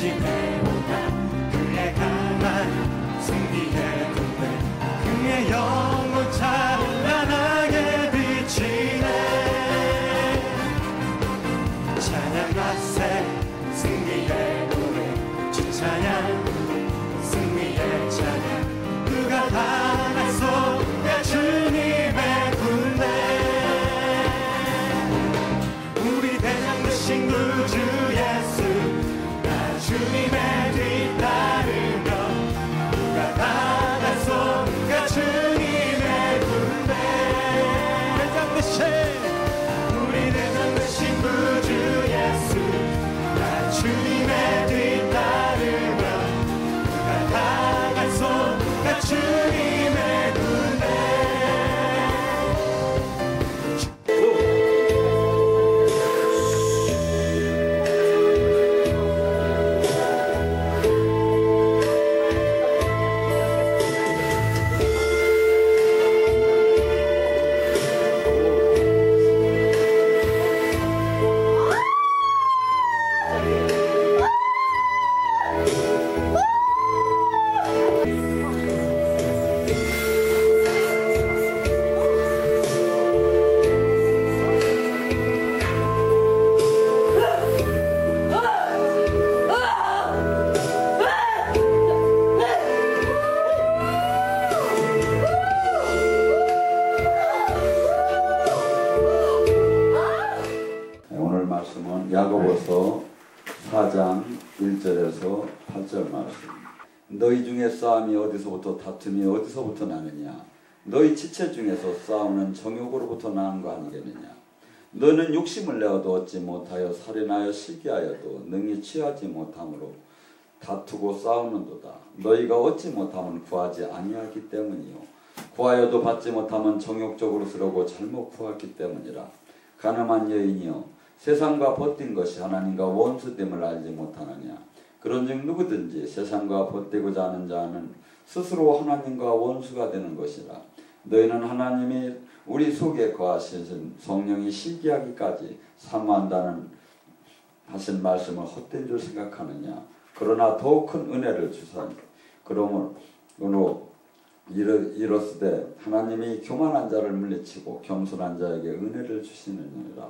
승리해오다. 그의 강한 승리의 군대, 그의 영혼 찬란하게 비치네. 찬양과 새 승리의 노래, 주 찬양 승리의 찬양. 누가 당하소가 주님의 군대. 우리 대장 되신 구주 예수, 나 주님의 뒤따르며. 누가 당하소가 주님의 군대. 대장 되신 우리 대장 되신 구주 예수, 나 주님의 뒤따르며. 누가 당하소가 주님의 군대. 오늘 말씀은 야고보서 4장 1절에서 8절 말씀. 너희 중에 싸움이 어디서부터 다툼이 어디서부터 나느냐? 너희 지체 중에서 싸우는 정욕으로부터 나는 거 아니겠느냐? 너는 욕심을 내어도 얻지 못하여 살인하여 시기하여도 능히 취하지 못함으로 다투고 싸우는도다. 너희가 얻지 못하면 구하지 아니하기 때문이요, 구하여도 받지 못하면 정욕적으로 쓰려고 잘못 구하기 때문이라. 가늠한 여인이여, 세상과 벗긴 것이 하나님과 원수됨을 알지 못하느냐? 그런즉 누구든지 세상과 벗되고자 하는 자는 스스로 하나님과 원수가 되는 것이라. 너희는 하나님이 우리 속에 거하신 성령이 시기하기까지 사모한다는 하신 말씀을 헛된 줄 생각하느냐? 그러나 더욱 큰 은혜를 주사니 그러므로 이렇으되 하나님이 교만한 자를 물리치고 겸손한 자에게 은혜를 주시느니라.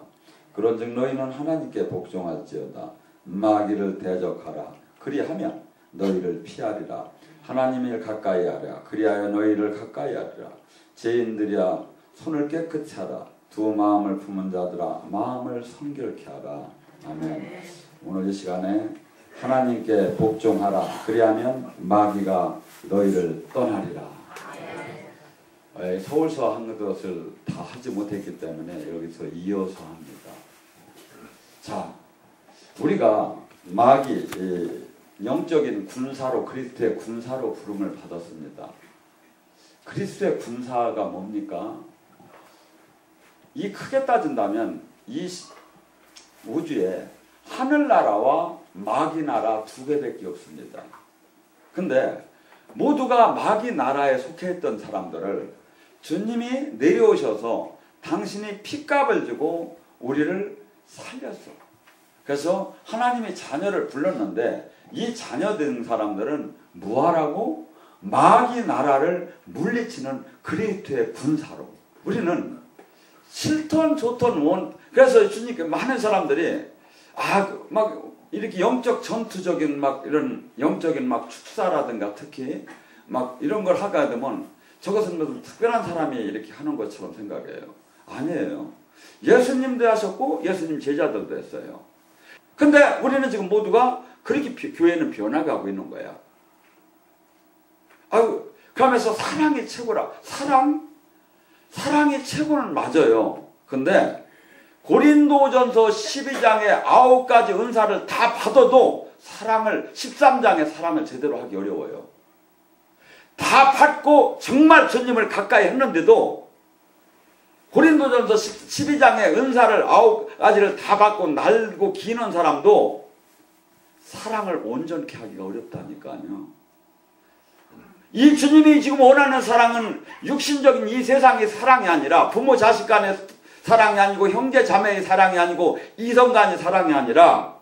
그런즉 너희는 하나님께 복종할지어다. 마귀를 대적하라. 그리하면 너희를 피하리라. 하나님을 가까이 하라. 그리하여 너희를 가까이 하리라. 죄인들이야 손을 깨끗이 하라. 두 마음을 품은 자들아 마음을 성결케 하라. 아멘. 오늘 이 시간에 하나님께 복종하라. 그리하면 마귀가 너희를 떠나리라. 서울서 한 것을 다 하지 못했기 때문에 여기서 이어서 합니다. 자, 우리가 마귀 영적인 군사로, 그리스도의 군사로 부름을 받았습니다. 그리스도의 군사가 뭡니까? 이 크게 따진다면 이 우주에 하늘나라와 마귀나라 두 개밖에 없습니다. 근데 모두가 마귀나라에 속해 있던 사람들을 주님이 내려오셔서 당신이 핏값을 주고 우리를 살렸어. 그래서 하나님이 자녀를 불렀는데 이 자녀된 사람들은 뭐하라고? 마귀 나라를 물리치는 그리스도의 군사로. 우리는 실턴 좋던 원. 그래서 주님께 많은 사람들이 막 이렇게 영적 전투적인 막 이런 영적인 막 축사라든가 특히 막 이런 걸 하게 되면 저것은 무슨 특별한 사람이 이렇게 하는 것처럼 생각해요. 아니에요. 예수님도 하셨고 예수님 제자들도 했어요. 근데 우리는 지금 모두가 그렇게 교회는 변화가고 있는 거야. 그러면서 사랑이 최고라. 사랑이 최고는 맞아요. 근데 고린도전서 12장에 9가지 은사를 다 받아도 13장의 사랑을 제대로 하기 어려워요. 다 받고 정말 주님을 가까이 했는데도 고린도전서 12장의 은사를 9가지를 다 받고 날고 기는 사람도 사랑을 온전케 하기가 어렵다니까요. 이 주님이 지금 원하는 사랑은 육신적인 이 세상의 사랑이 아니라 부모 자식 간의 사랑이 아니고 형제 자매의 사랑이 아니고 이성 간의 사랑이 아니라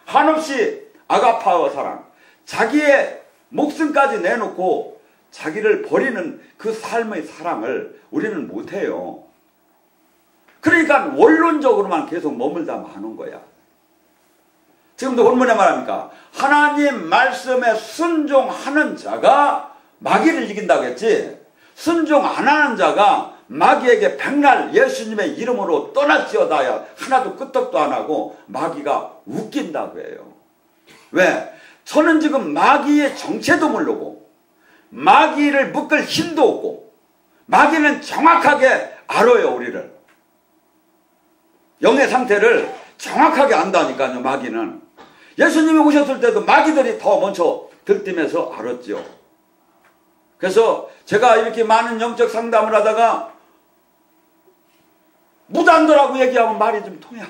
한없이 아가파의 사랑, 자기의 목숨까지 내놓고 자기를 버리는 그 삶의 사랑을 우리는 못해요. 그러니까 원론적으로만 계속 머물다 마는 거야. 지금도 본문에 말합니까? 하나님 말씀에 순종하는 자가 마귀를 이긴다고 했지, 순종 안 하는 자가 마귀에게 백날 예수님의 이름으로 떠날지어다야 하나도 끄떡도 안 하고 마귀가 웃긴다고 해요. 왜? 저는 지금 마귀의 정체도 모르고 마귀를 묶을 힘도 없고, 마귀는 정확하게 알아요. 우리를, 영의 상태를 정확하게 안다니까요. 마귀는 예수님이 오셨을 때도 마귀들이 더 먼저 들뛰면서 알았죠. 그래서 제가 이렇게 많은 영적 상담을 하다가 무당들하고 얘기하면 말이 좀 통해.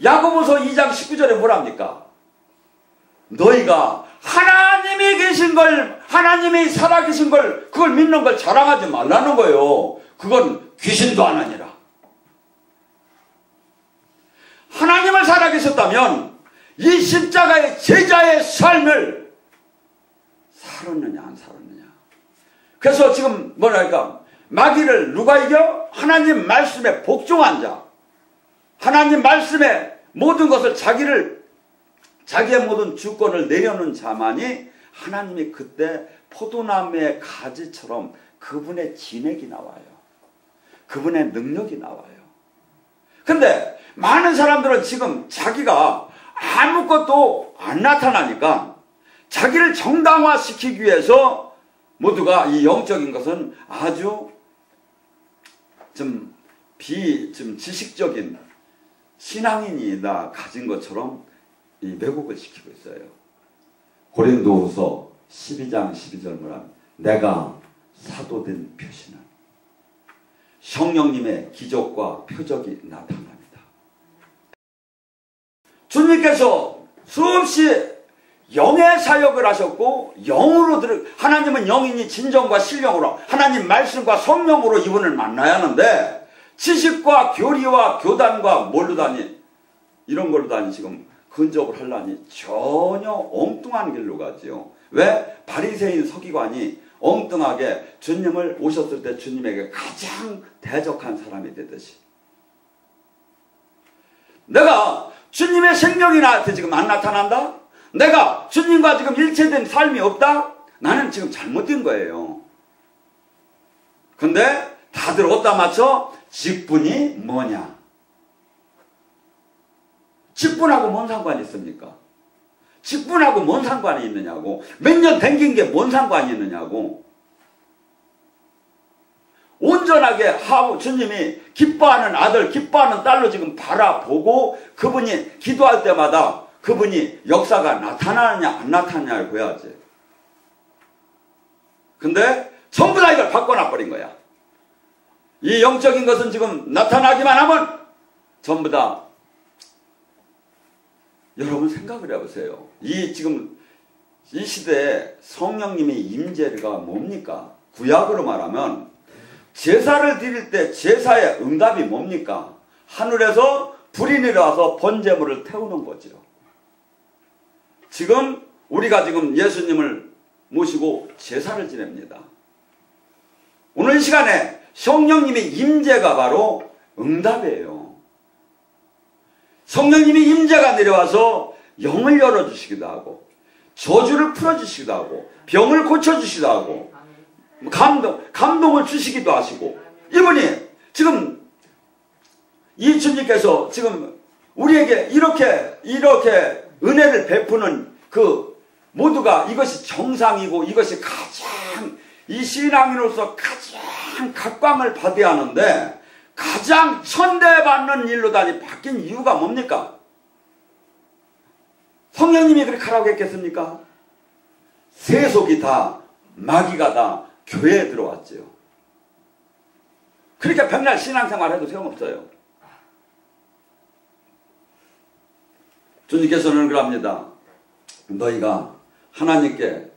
야고보서 2장 19절에 뭐랍니까? 너희가 하나님이 계신 걸, 하나님이 살아계신 걸, 그걸 믿는 걸 자랑하지 말라는 거예요. 그건 귀신도 아니라. 하나님을 살아계셨다면 이 십자가의 제자의 삶을 살았느냐 안 살았느냐. 그래서 지금 뭐랄까, 마귀를 누가 이겨? 하나님 말씀에 복종한 자, 하나님 말씀에 모든 것을 자기의 모든 주권을 내려놓은 자만이 하나님이 그때 포도나무의 가지처럼 그분의 진액이 나와요. 그분의 능력이 나와요. 근데 많은 사람들은 지금 자기가 아무것도 안 나타나니까 자기를 정당화시키기 위해서 모두가 이 영적인 것은 아주 좀 지식적인 신앙인이 다 가진 것처럼 이 왜곡을 시키고 있어요. 고린도후서 12장 12절 말하면 내가 사도된 표시는 성령님의 기적과 표적이 나타납니다. 주님께서 수없이 영의 사역을 하셨고, 영으로 하나님은 영이니 진정과 신령으로 하나님 말씀과 성령으로 이분을 만나야 하는데, 지식과 교리와 교단과 뭘로 다니, 이런 걸로 다니 지금 근접을 하려니 전혀 엉뚱한 길로 가지요. 왜? 바리새인 서기관이 엉뚱하게 주님을 오셨을 때 주님에게 가장 대적한 사람이 되듯이, 내가 주님의 생명이 나한테 지금 안 나타난다? 내가 주님과 지금 일체된 삶이 없다? 나는 지금 잘못된 거예요. 근데 다들 어디다 맞춰? 직분이 뭐냐? 직분하고 뭔 상관이 있습니까? 직분하고 뭔 상관이 있느냐고. 몇 년 댕긴 게 뭔 상관이 있느냐고. 온전하게 주님이 기뻐하는 아들, 기뻐하는 딸로 지금 바라보고 그분이 기도할 때마다 그분이 역사가 나타나느냐 안 나타나냐를 봐야지. 근데 전부 다 이걸 바꿔놔버린 거야. 이 영적인 것은 지금 나타나기만 하면 전부 다, 여러분 생각을 해보세요. 지금 이 시대에 성령님의 임재가 뭡니까? 구약으로 말하면 제사를 드릴 때 제사의 응답이 뭡니까? 하늘에서 불이 내려와서 번제물을 태우는 거죠. 지금 우리가 지금 예수님을 모시고 제사를 지냅니다. 오늘 이 시간에 성령님의 임재가 바로 응답이에요. 성령님이 임재가 내려와서 영을 열어주시기도 하고, 저주를 풀어주시기도 하고, 병을 고쳐주시기도 하고, 감동을 주시기도 하시고, 이분이 지금 이 주님께서 지금 우리에게 이렇게 은혜를 베푸는 그 모두가 이것이 정상이고, 이것이 가장 이 신앙인으로서 가장 각광을 받아야 하는데, 가장 천대받는 일로 다니 바뀐 이유가 뭡니까? 성령님이 그렇게 하라고 했겠습니까? 세속이 다, 마귀가 다 교회에 들어왔지요. 그러니까 백날 신앙생활 해도 소용없어요. 주님께서는 그럽니다. 너희가 하나님께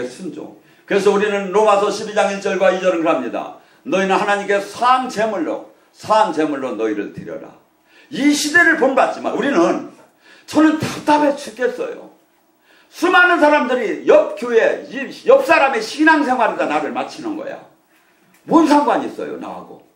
순종. 그래서 우리는 로마서 12장 1절과 2절은 그럽니다. 너희는 하나님께 사한 제물로 너희를 드려라. 이 시대를 본받지만 우리는 저는 답답해 죽겠어요. 수많은 사람들이 옆 교회, 옆 사람의 신앙생활에다 나를 맞추는 거야. 뭔 상관이 있어요, 나하고.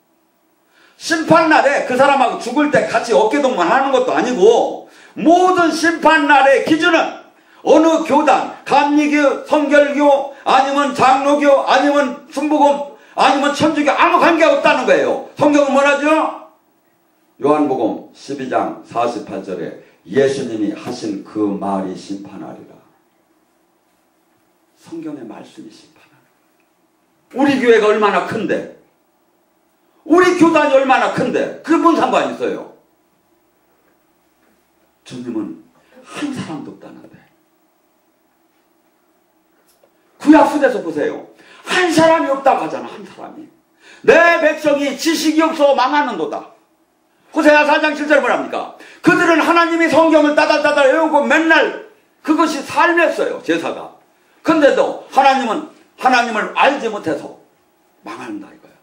심판날에 그 사람하고 죽을 때 같이 어깨동무만 하는 것도 아니고, 모든 심판날의 기준은 어느 교단, 감리교, 성결교, 아니면 장로교, 아니면 순복음, 아니면 천주교 아무 관계가 없다는 거예요. 성경은 뭐라죠? 요한복음 12장 48절에 예수님이 하신 그 말이 심판하리라. 성경의 말씀이 심판하리라. 우리 교회가 얼마나 큰데, 우리 교단이 얼마나 큰데 그게 뭔 상관이 있어요? 주님은 한 사람도 없다는데. 구약시대에서 보세요. 한 사람이 없다고 하잖아. 한 사람이. 내 백성이 지식이 없어 망하는도다. 호세아 4장 7절 뭐랍니까? 그들은 하나님이 성경을 따달따달 외우고 맨날 그것이 삶이었어요. 제사가. 근데도 하나님을 알지 못해서 망한다 이거예요.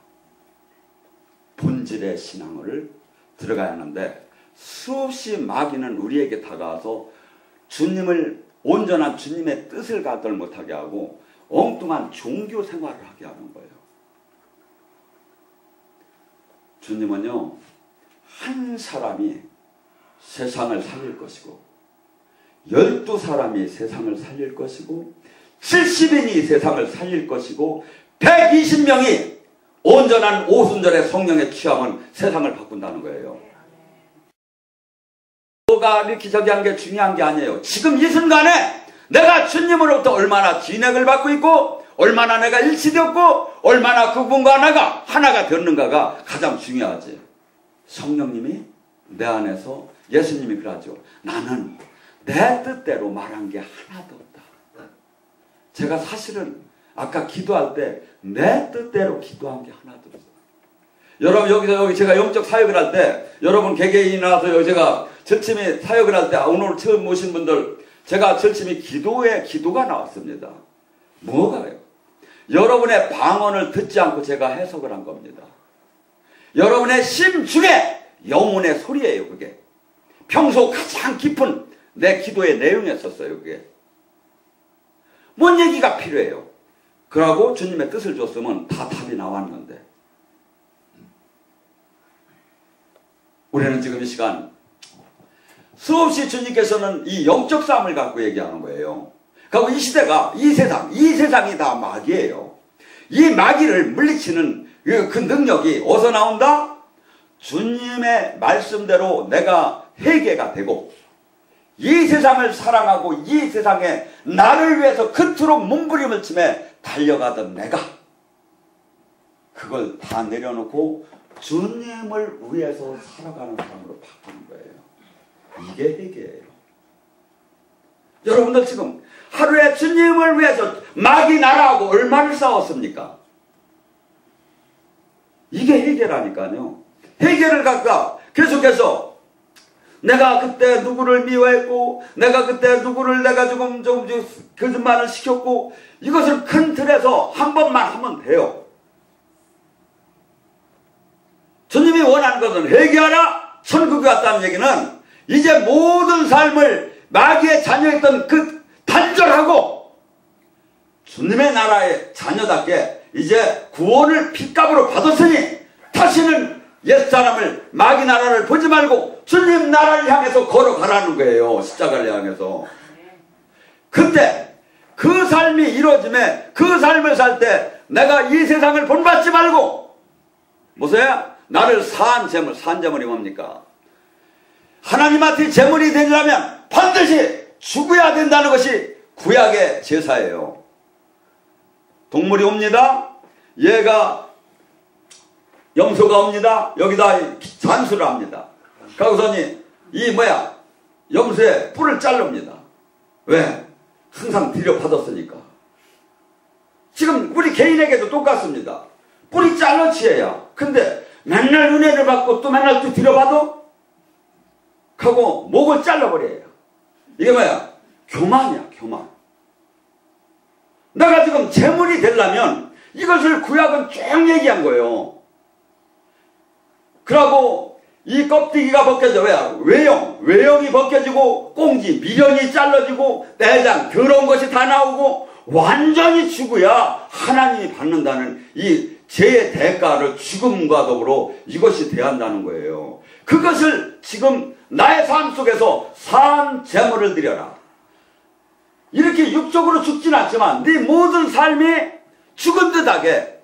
본질의 신앙을 들어가야 하는데, 수없이 마귀는 우리에게 다가와서 주님을, 온전한 주님의 뜻을 가들 못하게 하고 엉뚱한 종교 생활을 하게 하는 거예요. 주님은요, 한 사람이 세상을 살릴 것이고, 12사람이 세상을 살릴 것이고, 70인이 세상을 살릴 것이고, 120명이 온전한 오순절의 성령에 취하면 세상을 바꾼다는 거예요. 뭐가 이렇게 저기 한 게 중요한 게 아니에요. 지금 이 순간에 내가 주님으로부터 얼마나 진액을 받고 있고, 얼마나 내가 일치되었고, 얼마나 그분과 내가 하나가 되었는가가 가장 중요하지. 성령님이 내 안에서, 예수님이 그러죠. 나는 내 뜻대로 말한 게 하나도 없다. 제가 사실은 아까 기도할 때 내 뜻대로 기도한 게 하나도 없어요. 여러분 여기 제가 영적 사역을 할 때, 여러분 개개인이 나와서 제가 절침이 사역을 할 때, 오늘 처음 모신 분들 제가 절침이 기도가 나왔습니다. 뭐가요? 여러분의 방언을 듣지 않고 제가 해석을 한 겁니다. 여러분의 심중에 영혼의 소리예요. 그게 평소 가장 깊은 내 기도의 내용이었었어요. 그게 뭔 얘기가 필요해요. 그러고 주님의 뜻을 줬으면 다 답이 나왔는데, 우리는 지금 이 시간 수없이 주님께서는 이 영적 싸움을 갖고 얘기하는 거예요. 그리고 이 시대가, 이 세상이 다 마귀예요. 이 마귀를 물리치는 그 능력이 어디서 나온다? 주님의 말씀대로 내가 회개가 되고, 이 세상을 사랑하고 이 세상에 나를 위해서 그토록 몸부림을 치며 달려가던 내가 그걸 다 내려놓고 주님을 위해서 살아가는 사람으로 바꾸는 거예요. 이게 회개예요. 여러분들 지금 하루에 주님을 위해서 마귀 나라하고 얼마를 싸웠습니까? 이게 회개라니까요. 회개를 갖다 계속해서 내가 그때 누구를 미워했고, 내가 그때 누구를 내가 조금 거짓말을 시켰고, 이것을 큰 틀에서 한 번만 하면 돼요. 주님이 원하는 것은 회개하라, 천국에 왔다는 얘기는 이제 모든 삶을 마귀의 자녀였던 그 단절하고 주님의 나라의 자녀답게 이제 구원을 핏값으로 받았으니 다시는 옛사람을, 마귀 나라를 보지 말고 주님 나라를 향해서 걸어가라는 거예요. 십자가를 향해서. 그때 그 삶이 이루어짐에, 그 삶을 살 때 내가 이 세상을 본받지 말고, 보세요. 나를 산 재물이 뭡니까? 하나님 앞에 재물이 되려면 반드시 죽어야 된다는 것이 구약의 제사예요. 동물이 옵니다. 얘가 염소가 옵니다. 여기다 잔수를 합니다. 그러고서니 염소의 뿔을 자릅니다. 왜? 항상 들여받았으니까. 지금 우리 개인에게도 똑같습니다. 뿔이 잘라치해야. 근데 맨날 은혜를 받고 또 맨날 또 들여받아? 하고 목을 잘라버려요. 이게 뭐야? 교만이야, 교만. 내가 지금 재물이 되려면 이것을 구약은 쭉 얘기한 거예요. 그러고 이 껍데기가 벗겨져. 왜? 외형이 벗겨지고 꽁지, 미련이 잘라지고 내장, 더러운 것이 다 나오고 완전히 죽어야 하나님이 받는다는 이 죄의 대가를 죽음과 더불어 이것이 대한다는 거예요. 그것을 지금 나의 삶 속에서 산 제물을 드려라. 이렇게 육적으로 죽진 않지만 네 모든 삶이 죽은 듯하게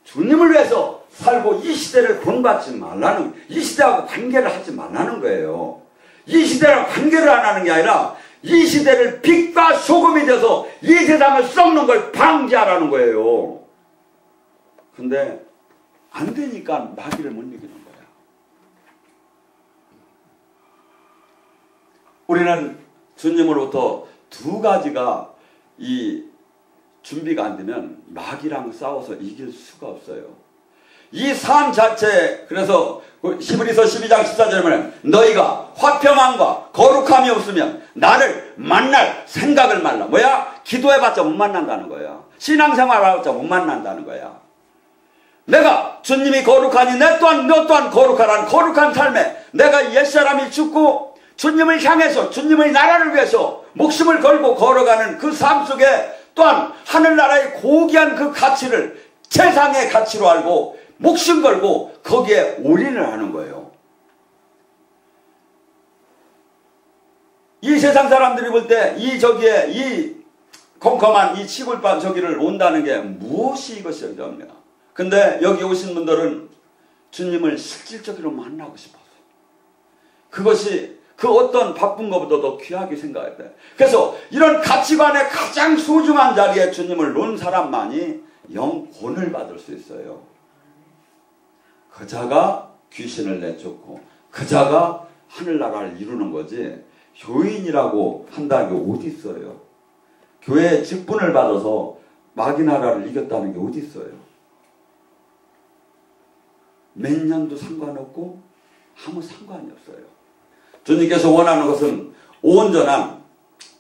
주님을 위해서 살고 이 시대를 본받지 말라는, 이 시대하고 관계를 하지 말라는 거예요. 이 시대랑 관계를 안 하는 게 아니라 이 시대를 빛과 소금이 돼서 이 세상을 썩는 걸 방지하라는 거예요. 근데 안 되니까 마귀를 못 이기는 거야. 우리는 주님으로부터 두 가지가 이 준비가 안 되면 마귀랑 싸워서 이길 수가 없어요. 이 삶 자체, 그래서 히브리서 12장 14절에 보면 너희가 화평함과 거룩함이 없으면 나를 만날 생각을 말라. 뭐야? 기도해봤자 못 만난다는 거야. 신앙생활 해봤자 못 만난다는 거야. 내가 주님이 거룩하니 너 또한 거룩하라는 거룩한 삶에 내가 옛사람이 죽고 주님을 향해서 주님의 나라를 위해서 목숨을 걸고 걸어가는 그 삶 속에 또한 하늘나라의 고귀한 그 가치를 세상의 가치로 알고 목숨 걸고 거기에 올인을 하는 거예요. 이 세상 사람들이 볼 때 이 컴컴한 이 치골반 저기를 온다는 게 무엇이 이것이 어렵냐. 근데 여기 오신 분들은 주님을 실질적으로 만나고 싶어서 그것이 그 어떤 바쁜 것보다도 귀하게 생각했다. 그래서 이런 가치관의 가장 소중한 자리에 주님을 놓은 사람만이 영혼을 받을 수 있어요. 그 자가 귀신을 내쫓고 그 자가 하늘나라를 이루는 거지 교인이라고 한다는 게 어디 있어요. 교회에 직분을 받아서 마귀 나라를 이겼다는 게 어디 있어요. 몇 년도 상관없고 아무 상관이 없어요. 주님께서 원하는 것은 온전한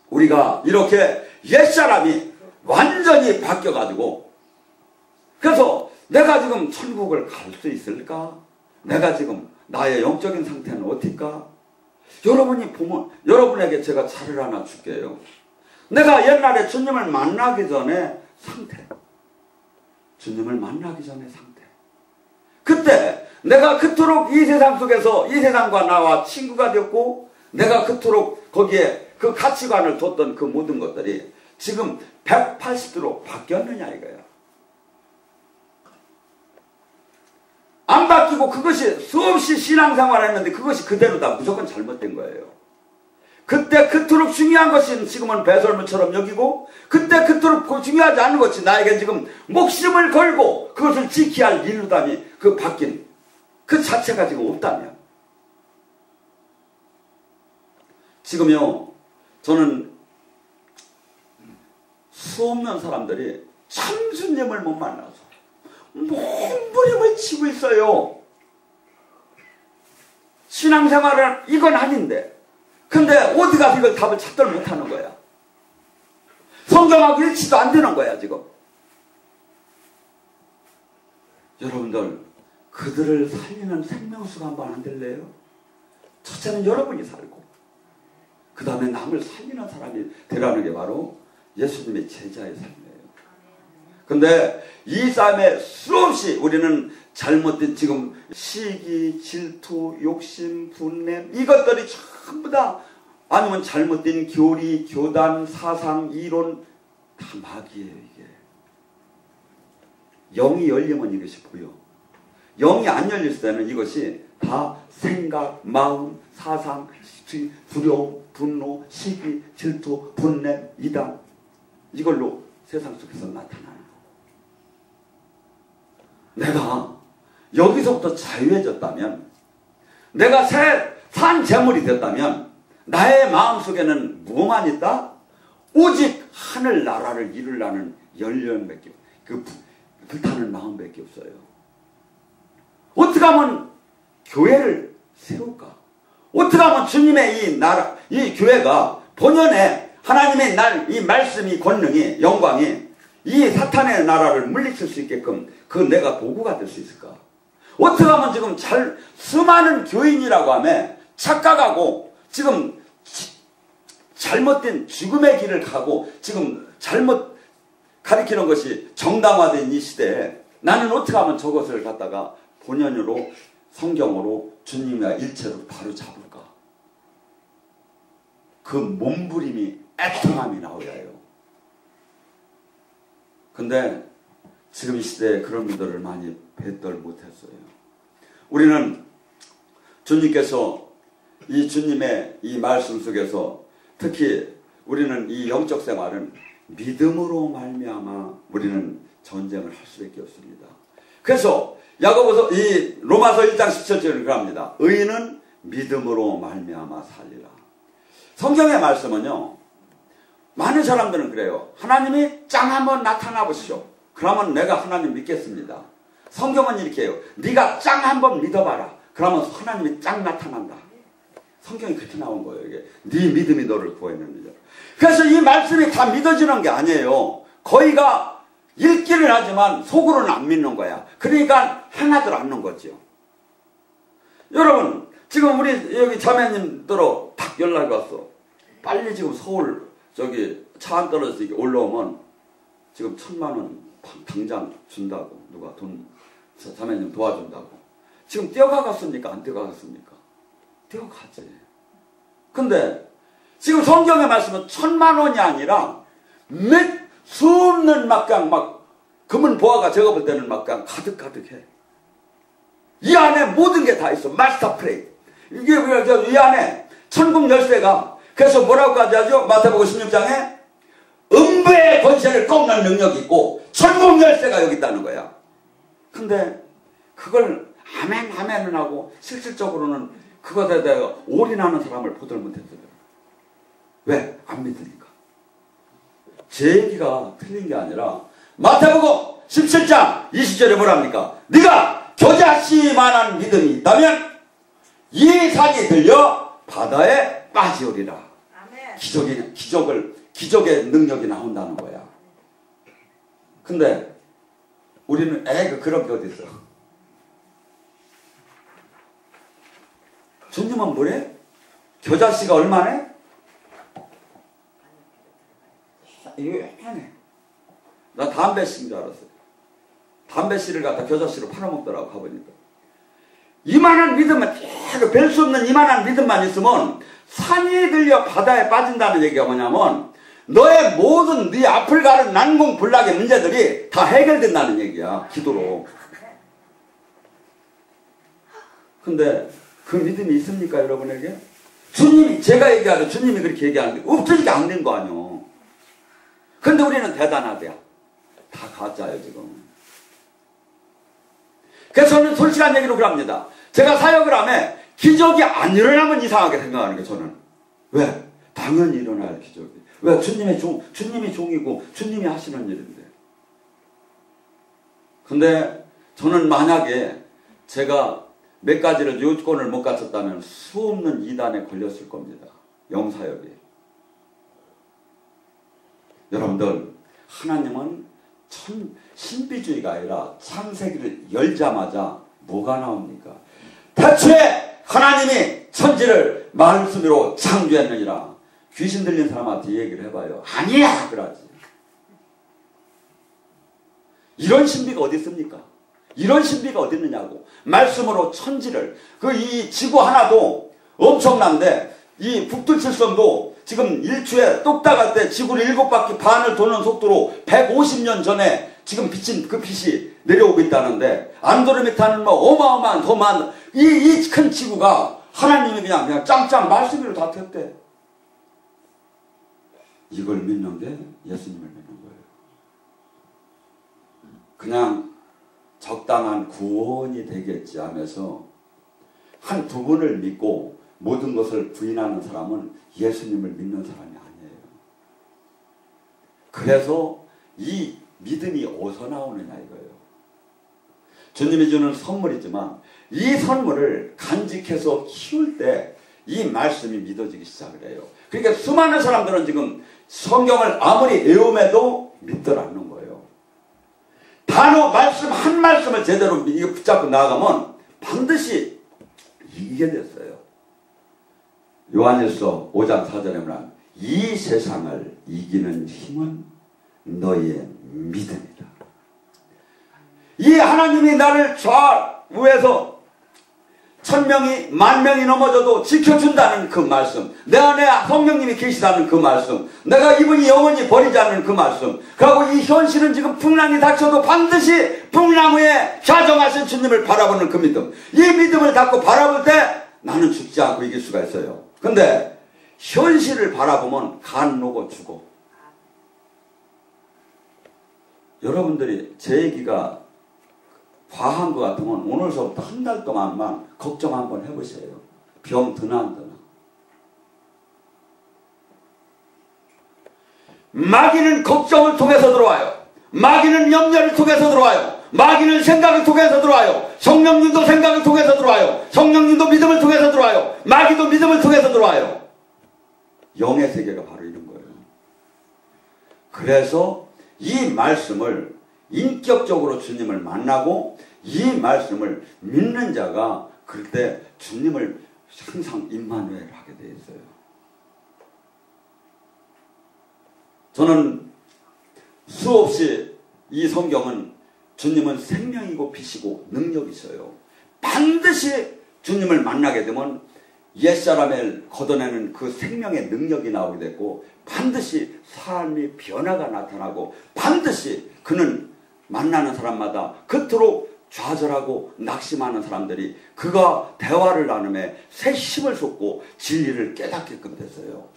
우리가 이렇게 옛사람이 완전히 바뀌어가지고 그래서 내가 지금 천국을 갈 수 있을까? 내가 지금 나의 영적인 상태는 어떨까? 여러분이 보면 여러분에게 제가 차를 하나 줄게요. 내가 옛날에 주님을 만나기 전에 상태, 주님을 만나기 전에 상태, 그때 내가 그토록 이 세상 속에서 이 세상과 나와 친구가 되었고 내가 그토록 거기에 그 가치관을 뒀던 그 모든 것들이 지금 180도로 바뀌었느냐 이거야. 안 바뀌고 그것이 수없이 신앙생활을 했는데 그것이 그대로 다 무조건 잘못된 거예요. 그때 그토록 중요한 것이 지금은 배설물처럼 여기고 그때 그토록 중요하지 않은 것이 나에게 지금 목숨을 걸고 그것을 지켜야 할 인류단이 그 바뀐 그 자체가 지금 없다면 지금요 저는 수없는 사람들이 참 주님을 못 만나서 몸부림을 치고 있어요. 신앙생활은 이건 아닌데 근데 어디 가서 이걸 답을 찾들 못하는 거야. 성경하고 일치도 안 되는 거야 지금. 여러분들 그들을 살리는 생명수가 한번 안 될래요? 첫째는 여러분이 살고 그 다음에 남을 살리는 사람이 되라는 게 바로 예수님의 제자의 삶이에요. 근데 이 삶에 수없이 우리는 잘못된 지금 시기, 질투, 욕심, 분냄 이것들이 전부 다 아니면 잘못된 교리, 교단, 사상, 이론 다 마귀예요 이게. 영이 열리면 이것이 보여. 영이 안 열릴 때는 이것이 다 생각, 마음, 사상, 두려움, 분노, 시기, 질투, 분냄, 이단 이걸로 세상 속에서 나타나는 거예요. 내가 여기서부터 자유해졌다면 내가 산 제물이 됐다면 나의 마음속에는 뭐만 있다? 오직 하늘나라를 이루려는 열렬밖에 그 불타는 마음밖에 없어요. 어떻게 하면 교회를 세울까? 어떻게 하면 주님의 이 나라, 이 교회가 본연의 하나님의 이 말씀이 권능이 영광이 이 사탄의 나라를 물리칠 수 있게끔 그 내가 도구가 될 수 있을까? 어떻게 하면 지금 수많은 교인이라고 하면 착각하고 지금 잘못된 죽음의 길을 가고 지금 잘못 가리키는 것이 정당화된 이 시대에 나는 어떻게 하면 저것을 갖다가 본연으로 성경으로 주님과 일체로 바로 잡을까? 그 몸부림이 애통함이 나오야 해요. 근데 지금 이 시대에 그런 분들을 많이 뵙들 못했어요. 우리는 주님께서 이 주님의 이 말씀 속에서 특히 우리는 이 영적 생활은 믿음으로 말미암아 우리는 전쟁을 할 수밖에 없습니다. 그래서 야고보서 이 로마서 1장 17절을 그럽니다. 의인은 믿음으로 말미암아 살리라. 성경의 말씀은요, 많은 사람들은 그래요. 하나님이 짱 한번 나타나 보시오. 그러면 내가 하나님 믿겠습니다. 성경은 이렇게 해요. 네가 짱 한번 믿어봐라. 그러면 하나님이 짱 나타난다. 성경이 그렇게 나온 거예요. 이게 네 믿음이 너를 구했느니라. 그래서 이 말씀이 다 믿어지는 게 아니에요. 거의가 읽기는 하지만 속으로는 안 믿는 거야. 그러니까 행하들 않는 거죠. 여러분, 지금 우리 여기 자매님들로 딱 연락이 왔어. 빨리 지금 서울 저기 차 안 떨어져서 이렇게 올라오면 지금 1,000만 원 당장 준다고. 누가 돈 자매님 도와준다고. 지금 뛰어가겠습니까? 안 뛰어가겠습니까? 뛰어가지. 근데 지금 성경의 말씀은 1,000만 원이 아니라 수없는 막강 막 금은 보화가 제가 볼 때는 막강 가득가득해. 이 안에 모든 게 다 있어. 마스터 플레이. 이게 이 안에 천국 열쇠가 그래서 뭐라고까지 하죠? 마태복음 16장에 음부의 권세를 꺾는 능력이 있고 천국 열쇠가 여기 있다는 거야. 근데 그걸 아멘 아멘은 하고 실질적으로는 그것에 대해 올인하는 사람을 보들 못했어요. 왜? 안 믿으니까. 제 얘기가 틀린 게 아니라 마태복음 17장 20절에 뭐랍니까? 네가 겨자씨만한 믿음이 있다면 이 산이 들려 바다에 빠지오리라. 기적의 능력이 나온다는 거야. 근데 우리는 그런 게 어디 있어? 주님은 뭐래? 겨자씨가 얼마네? 이거 해네. 나 담배씨인 줄 알았어요. 담배씨를 갖다 겨자씨로 팔아먹더라고 가보니까. 이만한 믿음만, 별 수 없는 이만한 믿음만 있으면 산이 들려 바다에 빠진다는 얘기가 뭐냐면 너의 모든 네 앞을 가는 난공불락의 문제들이 다 해결된다는 얘기야. 기도로. 근데 그 믿음이 있습니까 여러분에게? 주님이 제가 얘기하죠. 주님이 그렇게 얘기하는데 없으니까 안 된 거 아니요. 근데 우리는 대단하대요. 다 가짜예요 지금. 그래서 저는 솔직한 얘기로 그럽니다. 제가 사역을 하면 기적이 안 일어나면 이상하게 생각하는 게 저는. 왜? 당연히 일어나야 기적이. 왜? 주님이 종이고 주님이 하시는 일인데. 근데 저는 만약에 제가 몇 가지를 요건을 못 갖췄다면 수없는 이단에 걸렸을 겁니다. 영사역에. 여러분들, 하나님은 신비주의가 아니라 창세기를 열자마자 뭐가 나옵니까? 태초에 하나님이 천지를 말씀으로 창조했느니라. 귀신 들린 사람한테 얘기를 해봐요. 아니야! 그러지. 이런 신비가 어디 있습니까? 이런 신비가 어디 있느냐고. 말씀으로 천지를, 이 지구 하나도 엄청난데, 이 북두칠성도 지금 일주에 뚝딱할 때 지구를 7바퀴 반을 도는 속도로 150년 전에 지금 비친 그 빛이 내려오고 있다는데, 안드로메다는 뭐 어마어마한 더 많은 이 큰 지구가 하나님이 그냥 짱짱 말씀으로 다 됐대. 이걸 믿는 게 예수님을 믿는 거예요. 그냥 적당한 구원이 되겠지 하면서 한 두 분을 믿고 모든 것을 부인하는 사람은 예수님을 믿는 사람이 아니에요. 그래서 이 믿음이 어디서 나오느냐 이거예요. 주님이 주는 선물이지만 이 선물을 간직해서 키울 때 이 말씀이 믿어지기 시작을 해요. 그러니까 수많은 사람들은 지금 성경을 아무리 외움에도 믿들 않는 거예요. 단어 말씀 한 말씀을 제대로 이거 붙잡고 나아가면 반드시 이기게 됐어요. 요한일서 5장 4절에 보면 이 세상을 이기는 힘은 너희의 믿음이다. 이 하나님이 나를 좌우에서 1000명이 10,000명이 넘어져도 지켜준다는 그 말씀, 내 안에 성령님이 계시다는 그 말씀, 내가 이분이 영원히 버리지 않는 그 말씀, 그리고 이 현실은 지금 풍랑이 닥쳐도 반드시 풍랑후에 좌정하신 주님을 바라보는 그 믿음, 이 믿음을 갖고 바라볼 때 나는 죽지 않고 이길 수가 있어요. 근데 현실을 바라보면 간 녹어 죽어. 여러분들이 제 얘기가 과한 것 같으면 오늘서부터 한 달 동안만 걱정 한번 해보세요. 병 드나 안 드나. 마귀는 걱정을 통해서 들어와요. 마귀는 염려를 통해서 들어와요. 마귀는 생각을 통해서 들어와요. 성령님도 생각을 통해서 들어와요. 성령님도 믿음을 통해서 들어와요. 마귀도 믿음을 통해서 들어와요. 영의 세계가 바로 이런 거예요. 그래서 이 말씀을 인격적으로 주님을 만나고 이 말씀을 믿는 자가 그때 주님을 항상 임마누엘 하게 되어 있어요. 저는 수없이 이 성경은 주님은 생명이고 빛이고 능력이 있어요. 반드시 주님을 만나게 되면 옛사람을 걷어내는 그 생명의 능력이 나오게 됐고 반드시 삶의 변화가 나타나고 반드시 그는 만나는 사람마다 그토록 좌절하고 낙심하는 사람들이 그가 대화를 나눔에 새 힘을 쏟고 진리를 깨닫게끔 됐어요.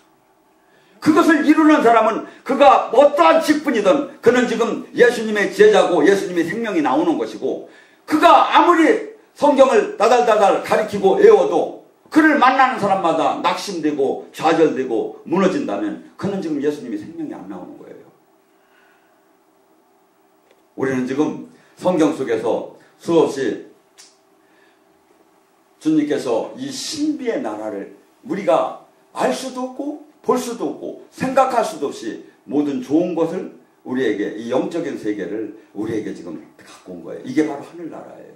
그것을 이루는 사람은 그가 어떠한 직분이든 그는 지금 예수님의 제자고 예수님의 생명이 나오는 것이고 그가 아무리 성경을 다달다달 가리키고 외워도 그를 만나는 사람마다 낙심되고 좌절되고 무너진다면 그는 지금 예수님의 생명이 안 나오는 거예요. 우리는 지금 성경 속에서 수없이 주님께서 이 신비의 나라를 우리가 알 수도 없고 볼 수도 없고 생각할 수도 없이 모든 좋은 것을 우리에게 이 영적인 세계를 우리에게 지금 갖고 온 거예요. 이게 바로 하늘나라예요.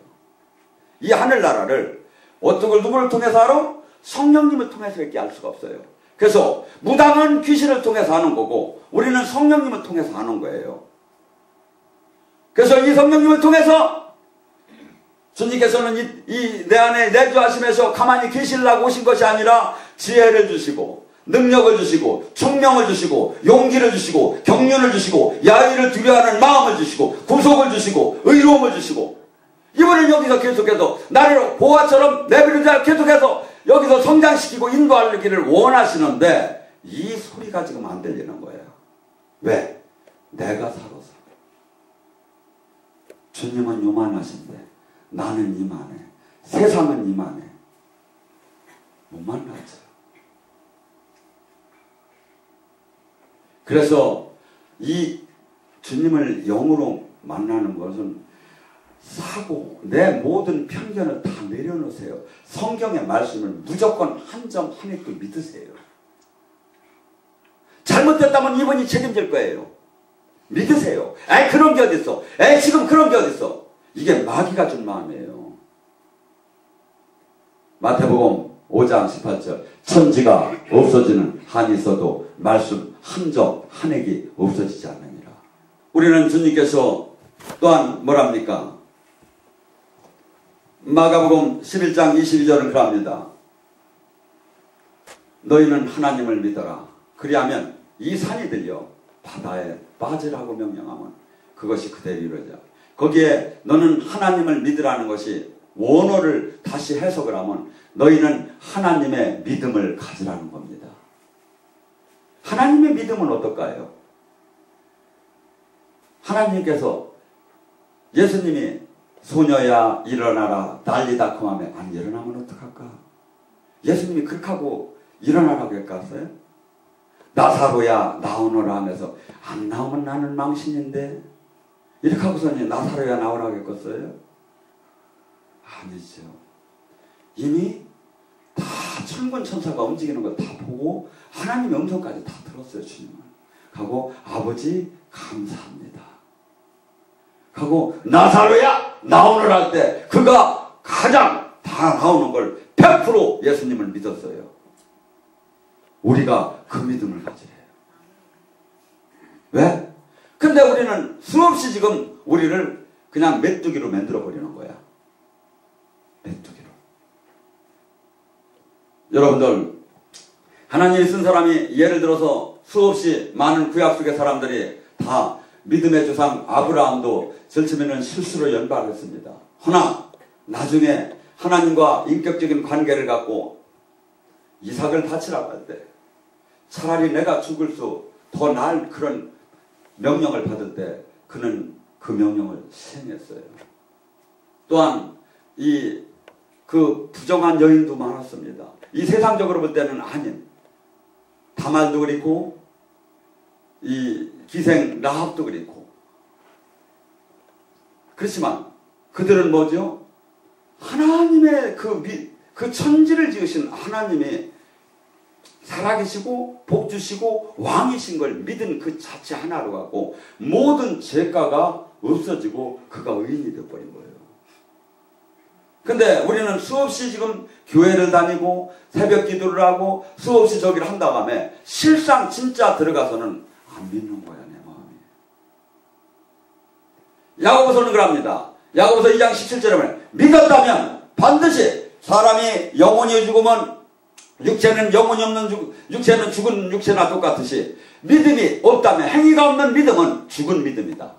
이 하늘나라를 어떻게 누구를 통해서 알아? 성령님을 통해서밖에 알 수가 없어요. 그래서 무당은 귀신을 통해서 하는 거고 우리는 성령님을 통해서 하는 거예요. 그래서 이 성령님을 통해서 주님께서는 내 안에 내주하심에서 가만히 계시려고 오신 것이 아니라 지혜를 주시고 능력을 주시고 총명을 주시고 용기를 주시고 경륜을 주시고 야의를 두려워하는 마음을 주시고 구속을 주시고 의로움을 주시고 이분은 여기서 계속해서 나를 보화처럼 내비르자 계속해서 여기서 성장시키고 인도하기를 원하시는데 이 소리가 지금 안 들리는 거예요. 왜? 내가 살아서. 주님은 요만하신데 나는 이만해. 세상은 이만해. 못 만나죠. 그래서 이 주님을 영으로 만나는 것은 사고 내 모든 편견을 다 내려놓으세요. 성경의 말씀을 무조건 한 점 한 획도 믿으세요. 잘못됐다면 이분이 책임질 거예요. 믿으세요. 에이 그런 게 어딨어. 에이 지금 그런 게 어딨어. 이게 마귀가 준 마음이에요. 마태복음 5장 18절 천지가 없어지는 한이 있어도 말씀 한 점 한 획이 없어지지 않느니라. 우리는 주님께서 또한 뭐랍니까? 마가복음 11장 22절은 그럽니다. 너희는 하나님을 믿어라. 그리하면 이 산이 들려 바다에 빠지라고 명령하면 그것이 그대로 이루어져. 거기에 너는 하나님을 믿으라는 것이 원어를 다시 해석을 하면 너희는 하나님의 믿음을 가지라는 겁니다. 하나님의 믿음은 어떨까요? 하나님께서 예수님이 소녀야 일어나라 난리다 그 마음에 안 일어나면 어떡할까? 예수님이 그렇게 하고 일어나라고 했겠어요? 나사로야 나오너라 하면서 안 나오면 나는 망신인데 이렇게 하고서는 나사로야 나오라고 했겠어요? 아니죠. 이미 다 천군 천사가 움직이는 거 다 보고 하나님의 음성까지 다 들었어요. 주님은. 하고 아버지 감사합니다. 하고 나사로야 나오늘 할 때 그가 가장 다 나오는 걸 100% 예수님을 믿었어요. 우리가 그 믿음을 가지래요. 왜? 근데 우리는 수없이 지금 우리를 그냥 메뚜기로 만들어 버리는 거야. 메뚜기로. 여러분들, 하나님이 쓴 사람이 예를 들어서 수없이 많은 구약 속의 사람들이 다 믿음의 조상 아브라함도 절치면은 실수로 연발했습니다. 허나 나중에 하나님과 인격적인 관계를 갖고 이삭을 바치라고 할 때 차라리 내가 죽을 수 더 나을 그런 명령을 받을 때 그는 그 명령을 수행했어요. 또한 그 부정한 여인도 많았습니다. 이 세상적으로 볼 때는 아닌 다말도 그렇고 이 기생 라합도 그렇고 그렇지만 그들은 뭐죠? 하나님의 그 천지를 지으신 하나님이 살아계시고 복주시고 왕이신 걸 믿은 그 자체 하나로 갖고 모든 죄가가 없어지고 그가 의인이 되어버린 거예요. 근데 우리는 수없이 지금 교회를 다니고 새벽 기도를 하고 수없이 저기를 한 다음에 실상 진짜 들어가서는 안 믿는 거야, 내 마음이. 야고보서는 그럽니다. 야고보서 2장 17절에 보면 믿었다면 반드시 사람이 영혼이 죽으면 육체는 영혼이 없는 육체는 죽은 육체나 똑같듯이 믿음이 없다면 행위가 없는 믿음은 죽은 믿음이다.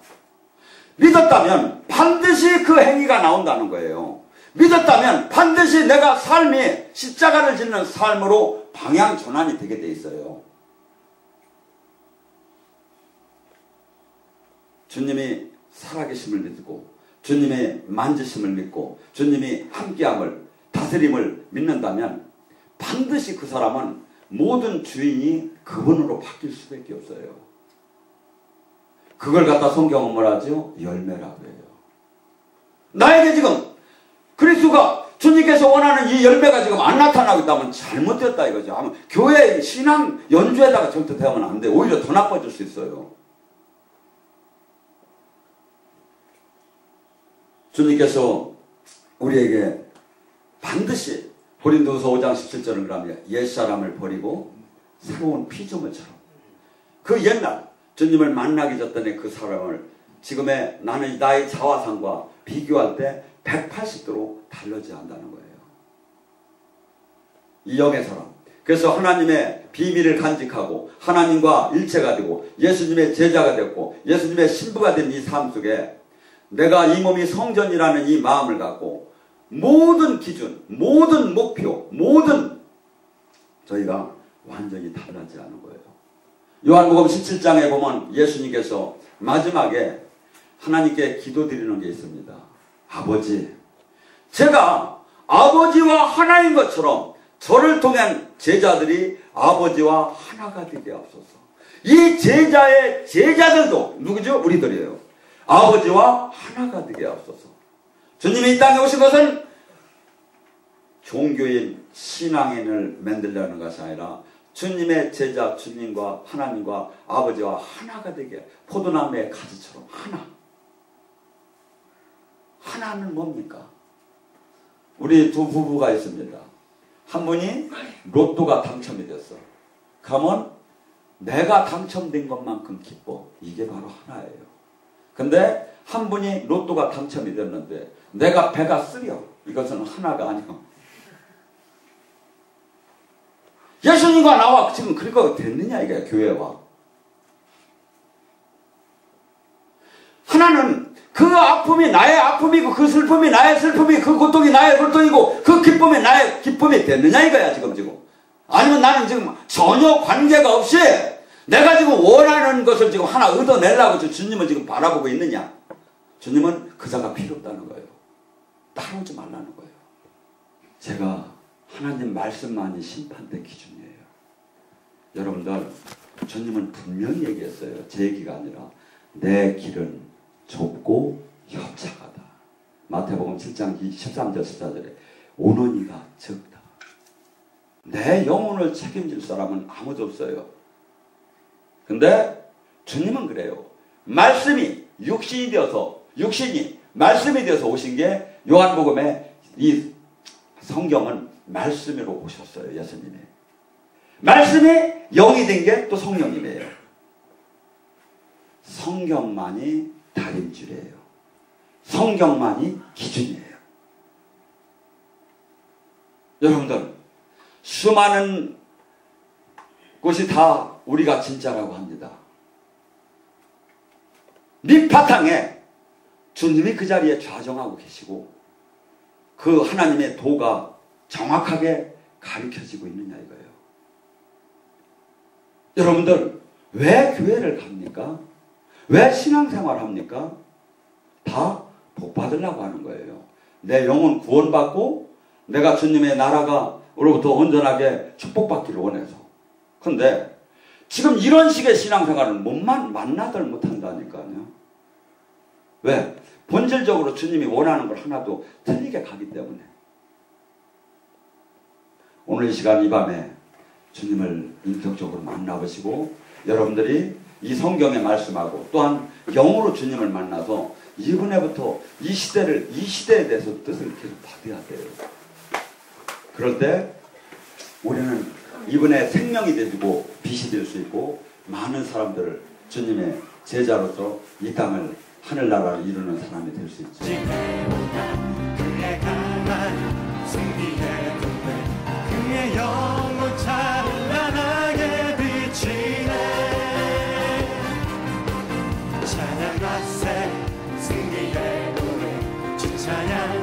믿었다면 반드시 그 행위가 나온다는 거예요. 믿었다면 반드시 내가 삶이 십자가를 짓는 삶으로 방향 전환이 되게 돼 있어요. 주님이 살아계심을 믿고 주님의 만지심을 믿고 주님이 함께함을 다스림을 믿는다면 반드시 그 사람은 모든 주인이 그분으로 바뀔 수밖에 없어요. 그걸 갖다 성경은 뭐라 하죠? 열매라고 해요. 나에게 지금 그리스도가 주님께서 원하는 이 열매가 지금 안 나타나고 있다면 잘못됐다 이거죠. 아마 교회 신앙 연주에다가 정토되면 안 돼. 오히려 더 나빠질 수 있어요. 주님께서 우리에게 반드시 고린도후서 5장 17절은 그러면 옛사람을 버리고 새로운 피조물처럼 그 옛날 주님을 만나기 전에 그 사람을 지금의 나의 자화상과 비교할 때 180도로 달라져야 한다는 거예요. 이 영의 사람. 그래서 하나님의 비밀을 간직하고 하나님과 일체가 되고 예수님의 제자가 됐고 예수님의 신부가 된 이 삶 속에 내가 이 몸이 성전이라는 이 마음을 갖고 모든 기준, 모든 목표, 모든 저희가 완전히 달라지지 않은 거예요. 요한복음 17장에 보면 예수님께서 마지막에 하나님께 기도드리는 게 있습니다. 아버지, 제가 아버지와 하나인 것처럼 저를 통한 제자들이 아버지와 하나가 되게 하옵소서. 이 제자의 제자들도 누구죠? 우리들이에요. 아버지와 하나가 되게 하옵소서. 주님이 이 땅에 오신 것은 종교인 신앙인을 만들려는 것이 아니라 주님의 제자 주님과 하나님과 아버지와 하나가 되게 포도나무의 가지처럼 하나. 하나는 뭡니까? 우리 두 부부가 있습니다. 한 분이 로또가 당첨이 됐어. 그러면 내가 당첨된 것만큼 기뻐. 이게 바로 하나예요. 근데 한 분이 로또가 당첨이 됐는데 내가 배가 쓰려. 이것은 하나가 아니야. 예수님과 나와 지금 그렇게 됐느냐 이게 교회와. 하나는 그 아픔이 나의 아픔이고 그 슬픔이 나의 슬픔이고 그 고통이 나의 고통이고 그 기쁨이 나의 기쁨이 됐느냐 이거야 지금. 아니면 나는 지금 전혀 관계가 없이 내가 지금 원하는 것을 지금 하나 얻어내려고 주님을 지금 바라보고 있느냐. 주님은 그자가 필요 없다는 거예요. 따라오지 말라는 거예요. 제가 하나님 말씀만이 심판대 기준이에요. 여러분들 주님은 분명히 얘기했어요. 제 얘기가 아니라 내 길은 좁고 협착하다. 마태복음 7장 13절 14절에 오는 이가 적다. 내 영혼을 책임질 사람은 아무도 없어요. 근데 주님은 그래요. 말씀이 육신이 되어서 육신이 말씀이 되어서 오신 게 요한복음에 이 성경은 말씀으로 오셨어요. 예수님이. 말씀이 영이 된 게 또 성령님이에요. 성경만이 다림줄이에요. 성경만이 기준이에요. 여러분들, 수많은 것이 다 우리가 진짜라고 합니다. 밑바탕에 주님이 그 자리에 좌정하고 계시고 그 하나님의 도가 정확하게 가르쳐지고 있느냐 이거예요. 여러분들, 왜 교회를 갑니까? 왜 신앙생활 합니까? 다 복받으려고 하는 거예요. 내 영혼 구원받고 내가 주님의 나라로부터 온전하게 축복받기를 원해서. 근데 지금 이런 식의 신앙생활은 만나들 못한다니까요. 왜? 본질적으로 주님이 원하는 걸 하나도 틀리게 가기 때문에. 오늘 이 시간 이 밤에 주님을 인격적으로 만나보시고 여러분들이 이 성경의 말씀하고 또한 영으로 주님을 만나서 이번에부터 이 시대에 대해서 뜻을 계속 받아야 돼요. 그럴 때 우리는 이번에 생명이 되고 빛이 될 수 있고 많은 사람들을 주님의 제자로서 이 땅을 하늘나라를 이루는 사람이 될 수 있죠. 그의 강한 승리의 도배 그의 영혼 찬란하게 비치네 찬양과 새 승리의 노래 주 찬양